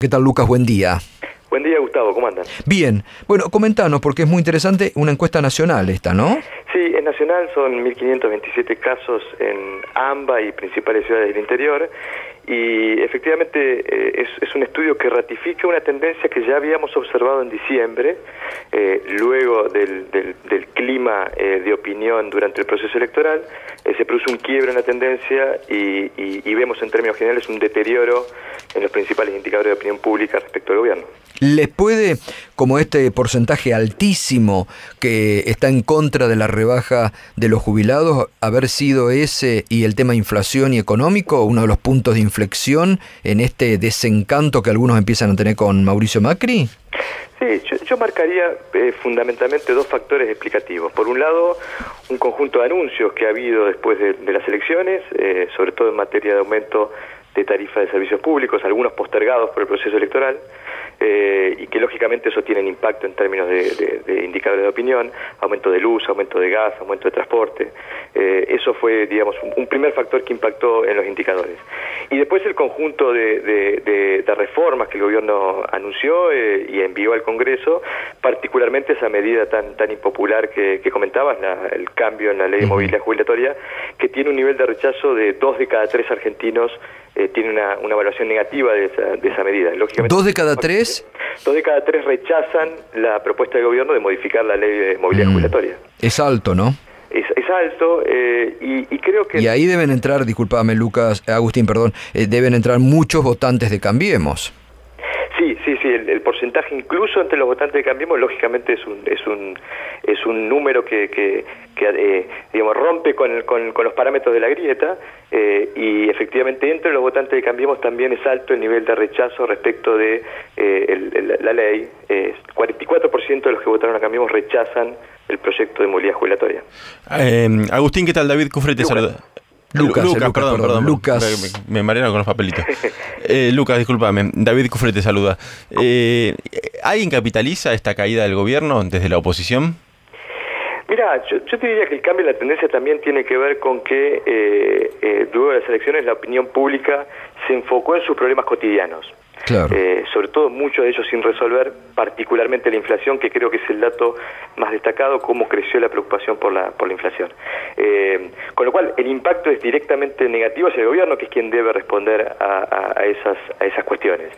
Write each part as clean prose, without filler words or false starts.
¿Qué tal, Lucas? Buen día. Buen día, Gustavo, ¿cómo andan? Bien. Bueno, comentanos, porque es muy interesante, una encuesta nacional esta, ¿no? Sí, es nacional, son 1.527 casos en AMBA y principales ciudades del interior, y efectivamente es un estudio que ratifica una tendencia que ya habíamos observado en diciembre, luego del clima de opinión durante el proceso electoral. Se produce un quiebre en la tendencia y vemos en términos generales un deterioro en los principales indicadores de opinión pública respecto al gobierno. ¿Les puede, como este porcentaje altísimo que está en contra de la rebaja de los jubilados, haber sido ese y el tema inflación y económico uno de los puntos de inflexión en este desencanto que algunos empiezan a tener con Mauricio Macri? Sí, yo marcaría fundamentalmente dos factores explicativos. Por un lado, un conjunto de anuncios que ha habido después de las elecciones, sobre todo en materia de aumento de tarifas de servicios públicos, algunos postergados por el proceso electoral, y que lógicamente eso tiene impacto en términos de indicadores de opinión, aumento de luz, aumento de gas, aumento de transporte. Eso fue, digamos, un primer factor que impactó en los indicadores. Y después el conjunto de reformas que el gobierno anunció y envió al Congreso, particularmente esa medida tan impopular que comentabas, el cambio en la ley de movilidad jubilatoria, que tiene un nivel de rechazo de 2 de cada 3 argentinos. Tiene una evaluación negativa de esa medida. Lógicamente, 2 de cada 3? 2 de cada 3 rechazan la propuesta del gobierno de modificar la ley de movilidad jubilatoria. Es alto, ¿no? Es alto, y creo que... Y ahí deben entrar, discúlpame Lucas, Agustín, perdón, deben entrar muchos votantes de Cambiemos. Sí, el porcentaje incluso entre los votantes de Cambiemos lógicamente es un número que digamos rompe con los parámetros de la grieta, y efectivamente entre los votantes de Cambiemos también es alto el nivel de rechazo respecto de la ley. 44% de los que votaron a Cambiemos rechazan el proyecto de movilidad jubilatoria. Agustín, ¿qué tal? David Cufré te saluda. Lucas, perdón. Lucas. Me marearon con los papelitos. Lucas, discúlpame. David Cufré te saluda. ¿Alguien capitaliza esta caída del gobierno desde la oposición? Mira, yo te diría que el cambio en la tendencia también tiene que ver con que luego de las elecciones la opinión pública se enfocó en sus problemas cotidianos. Claro. Sobre todo muchos de ellos sin resolver, particularmente la inflación, que creo que es el dato más destacado, cómo creció la preocupación por la inflación. Con lo cual, el impacto es directamente negativo hacia el gobierno, que es quien debe responder a esas cuestiones.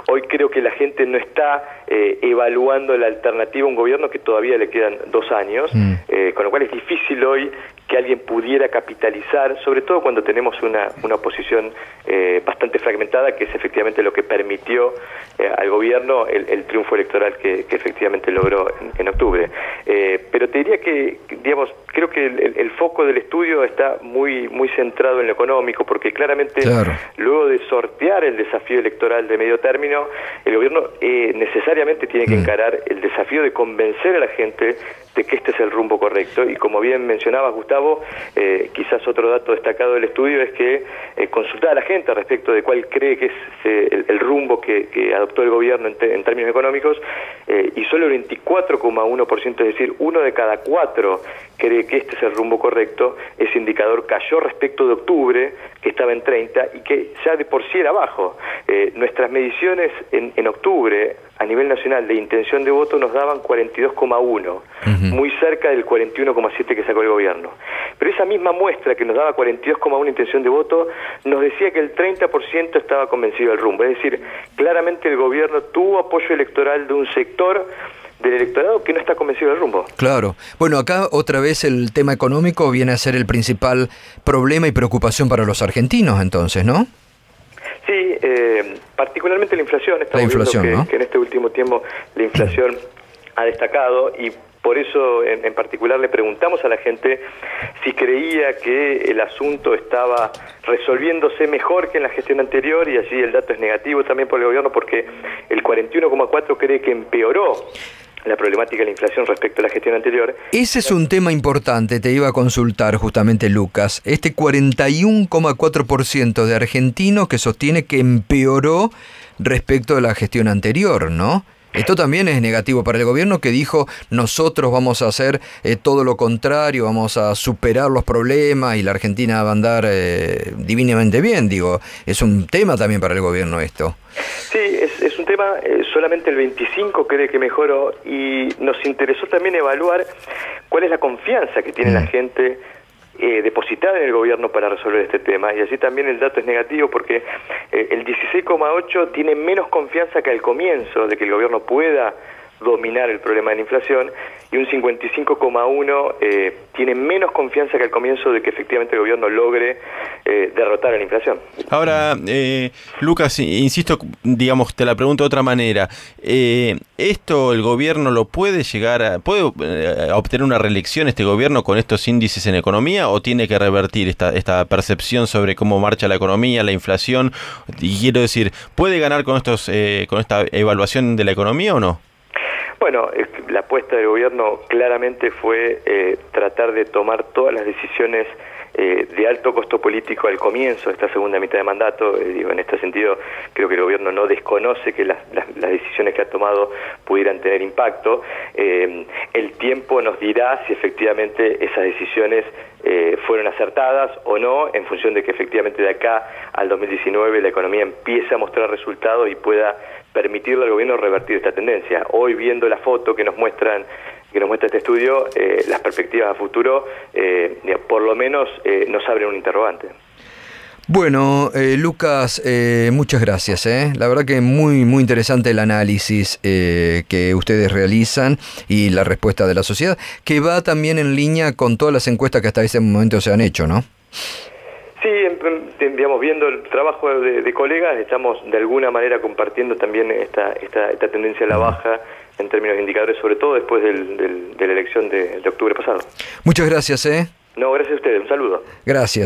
Hoy creo que la gente no está evaluando la alternativa a un gobierno que todavía le quedan 2 años, con lo cual es difícil hoy que alguien pudiera capitalizar, sobre todo cuando tenemos una oposición bastante fragmentada, que es efectivamente lo que permitió al gobierno el triunfo electoral que efectivamente logró en octubre. Pero te diría que, digamos, creo que el foco del estudio está muy centrado en lo económico, porque claramente luego de sortear el desafío electoral de medio término, el gobierno necesariamente tiene que encarar el desafío de convencer a la gente de que este es el rumbo correcto. Y como bien mencionabas, Gustavo, quizás otro dato destacado del estudio es que consultar a la gente respecto de cuál cree que es el rumbo que adoptó el gobierno en términos económicos, y solo el 24,1%, es decir, 1 de cada 4 cree que este es el rumbo correcto. Ese indicador cayó respecto de octubre, que estaba en 30 y que ya de por sí era bajo. Nuestras mediciones en octubre a nivel nacional de intención de voto nos daban 42,1, muy cerca del 41,7 que sacó el gobierno. Pero esa misma muestra que nos daba 42,1 intención de voto nos decía que el 30% estaba convencido del rumbo. Es decir, claramente el gobierno tuvo apoyo electoral de un sector del electorado que no está convencido del rumbo. Claro. Bueno, acá otra vez el tema económico viene a ser el principal problema y preocupación para los argentinos, entonces, ¿no? Sí, particularmente la inflación. Estamos viendo que en este último tiempo la inflación ha destacado, y por eso en particular le preguntamos a la gente si creía que el asunto estaba resolviéndose mejor que en la gestión anterior, y allí el dato es negativo también por el gobierno, porque el 41,4 cree que empeoró la problemática de la inflación respecto a la gestión anterior. Ese es un tema importante, te iba a consultar justamente, Lucas. Este 41,4% de argentinos que sostiene que empeoró respecto a la gestión anterior, ¿no? Esto también es negativo para el gobierno, que dijo nosotros vamos a hacer todo lo contrario, vamos a superar los problemas y la Argentina va a andar divinamente bien. Digo, es un tema también para el gobierno esto. Sí, es un tema, solamente el 25 cree que mejoró, y nos interesó también evaluar cuál es la confianza que tiene la gente depositada en el gobierno para resolver este tema, y así también el dato es negativo porque el 16,8 tiene menos confianza que al comienzo de que el gobierno pueda dominar el problema de la inflación, y un 55,1 tiene menos confianza que al comienzo de que efectivamente el gobierno logre derrotar a la inflación. Ahora, Lucas, insisto, digamos, te la pregunto de otra manera. ¿Esto el gobierno lo puede llegar a... ¿Puede obtener una reelección este gobierno con estos índices en economía, o tiene que revertir esta percepción sobre cómo marcha la economía, la inflación? Y quiero decir, ¿puede ganar con esta evaluación de la economía o no? Bueno, la apuesta del gobierno claramente fue tratar de tomar todas las decisiones de alto costo político al comienzo de esta segunda mitad de mandato. Digo, en este sentido, creo que el gobierno no desconoce que las decisiones que ha tomado pudieran tener impacto. El tiempo nos dirá si efectivamente esas decisiones fueron acertadas o no, en función de que efectivamente de acá al 2019 la economía empiece a mostrar resultados y pueda permitirle al gobierno revertir esta tendencia. Hoy, viendo la foto que nos muestra este estudio, las perspectivas a futuro, por lo menos nos abren un interrogante. Bueno, Lucas, muchas gracias. La verdad que muy interesante el análisis que ustedes realizan y la respuesta de la sociedad, que va también en línea con todas las encuestas que hasta ese momento se han hecho, ¿no? Sí, digamos, viendo el trabajo de colegas, estamos de alguna manera compartiendo también esta tendencia a la baja en términos de indicadores, sobre todo después de la elección de octubre pasado. Muchas gracias. No, gracias a ustedes. Un saludo. Gracias.